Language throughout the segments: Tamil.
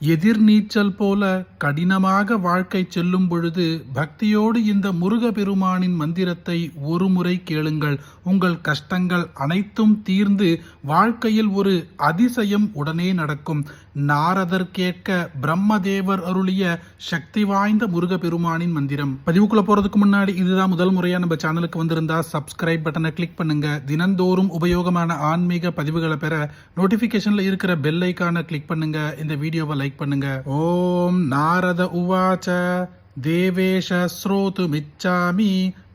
எதிர்நீச்சல் போல கடினமாக வாழ்க்கை செல்லும் பொழுது பக்தியோடு இந்த முருகப்பெருமானின் மந்திரத்தை ஒரு முறை கேளுங்கள். உங்கள் கஷ்டங்கள் அனைத்தும் தீர்ந்து வாழ்க்கையில் ஒரு அதிசயம் உடனே நடக்கும். நாரதர் கேட்க பிரம்மதேவர் அருளிய சக்தி வாய்ந்த முருகப்பெருமானின் மந்திரம். பதிவுக்குள்ள போறதுக்கு முன்னாடி இதுதான் முதல் முறையா நம்ம சேனலுக்கு வந்திருந்தா சப்ஸ்கிரைப் பட்டனை கிளிக் பண்ணுங்க. தினந்தோறும் உபயோகமான ஆன்மீக பதிவுகளை பெற நோட்டிபிகேஷன்ல இருக்கிற பெல் ஐகானை கிளிக் பண்ணுங்க. இந்த வீடியோவை லைக் பண்ணுங்க. ஓம் நாரத உவாச்ச தேவேஷ ஸ்ரோதுமிச்சாமி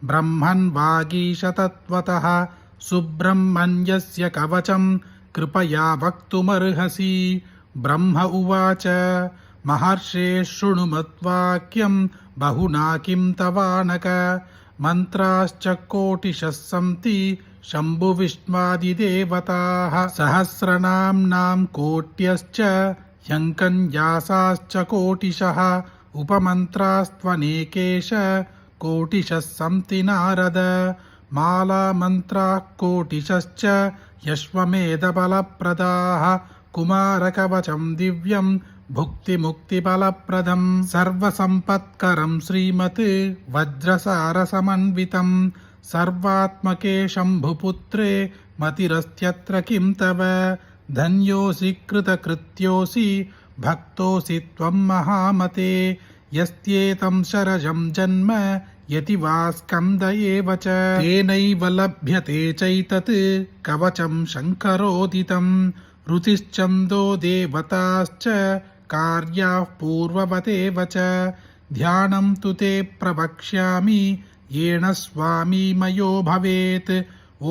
பிரம்மன் வாகீஷ தத்வதः சுப்ரஹ்மண்யஸ்ய கவசம் கிருபயா வக்துமர்ஹசி. பிரம்ம உவாச்ச மஹர்ஷே ஷృణு மத்வாக்யம் பஹுனா கிம் தவானக மந்த்ராश्च கோட்டிஷः சந்தி शम्भु विष्णुवादिदेवताः सहस्रनाम्नां कोट्यश्च ह्यङ्कन्यासाश्च कोटिशः उपमन्त्रास्त्वनेकेश कोटिशः सन्ति नारद मालामन्त्राः कोटिशश्च यश्वमेधबलप्रदाः कुमारकवचं दिव्यं भुक्तिमुक्तिबलप्रदं सर्वसम्पत्करं श्रीमत् वज्रसारसमन्वितम् सर्वात्मके शम्भुपुत्रे मतिरस्त्यत्र किं तव धन्योऽसि कृतकृत्योऽसि भक्तोऽसि त्वं महामते यस्त्येतं शरजं जन्म यति वा स्कन्द एव च तेनैव लभ्यते चैतत् कवचं शङ्करोदितं ऋतिश्चन्दो देवताश्च कार्याः पूर्ववतेव च ध्यानं तु ते प्रवक्ष्यामि येन स्वामी मयो भवेत्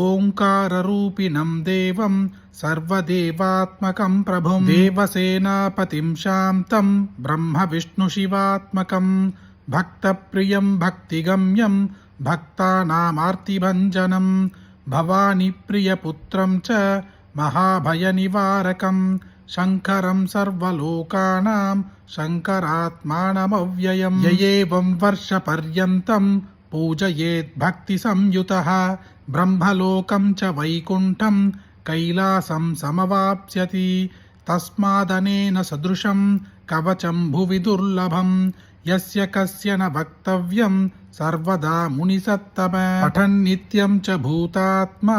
ओंकाररूपिणं देवं सर्वदेवात्मकं प्रभुं देवसेनापतिं शान्तं ब्रह्म विष्णुशिवात्मकं भक्तप्रियं भक्तिगम्यं भक्तानामार्तिभञ्जनं भवानीप्रियपुत्रं च महाभयनिवारकं शङ्करं सर्वलोकानां शङ्करात्मानमव्ययं य एवं वर्षपर्यन्तं पूजयेत् भक्तिसंयुतः ब्रह्मलोकं च वैकुण्ठं कैलासं समवाप्स्यति तस्मादनेन सदृशं कवचं भुवि दुर्लभं यस्य कस्य न वक्तव्यं सर्वदा मुनिसत्तम पठन्नित्यं च भूतात्मा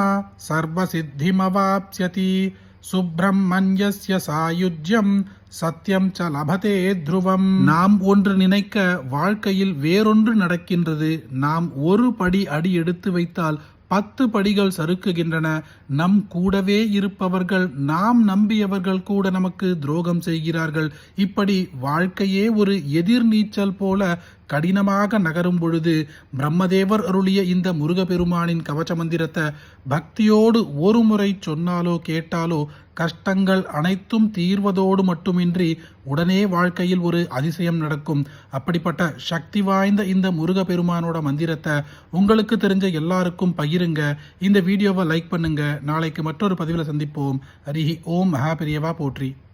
सर्वसिद्धिमवाप्स्यति சுப்பிரமணியஸ்ய சாயுஜ்யம் சத்தியம் ச லபதே த்ருவம். நாம் ஒன்று நினைக்க வாழ்க்கையில் வேறொன்று நடக்கின்றது. நாம் ஒரு படி அடி எடுத்து வைத்தால் 10 படிகள் சறுக்குகின்றன. நம் கூடவே இருப்பவர்கள், நாம் நம்பியவர்கள் கூட நமக்கு துரோகம் செய்கிறார்கள். இப்படி வாழ்க்கையே ஒரு எதிர்நீச்சல் போல கடினமாக நகரும் பொழுது பிரம்மதேவர் அருளிய இந்த முருகப்பெருமானின் கவச மந்திரத்தை பக்தியோடு ஒரு முறை சொன்னாலோ கேட்டாலோ கஷ்டங்கள் அனைத்தும் தீர்வதோடு மட்டுமின்றி உடனே வாழ்க்கையில் ஒரு அதிசயம் நடக்கும். அப்படிப்பட்ட சக்தி வாய்ந்த இந்த முருகப்பெருமானோட மந்திரத்தை உங்களுக்கு தெரிஞ்ச எல்லாருக்கும் பகிருங்க. இந்த வீடியோவை லைக் பண்ணுங்க. நாளைக்கு மற்றொரு பதிவில் சந்திப்போம். ஹரி ஓம் மகா பெரியவா போற்றி.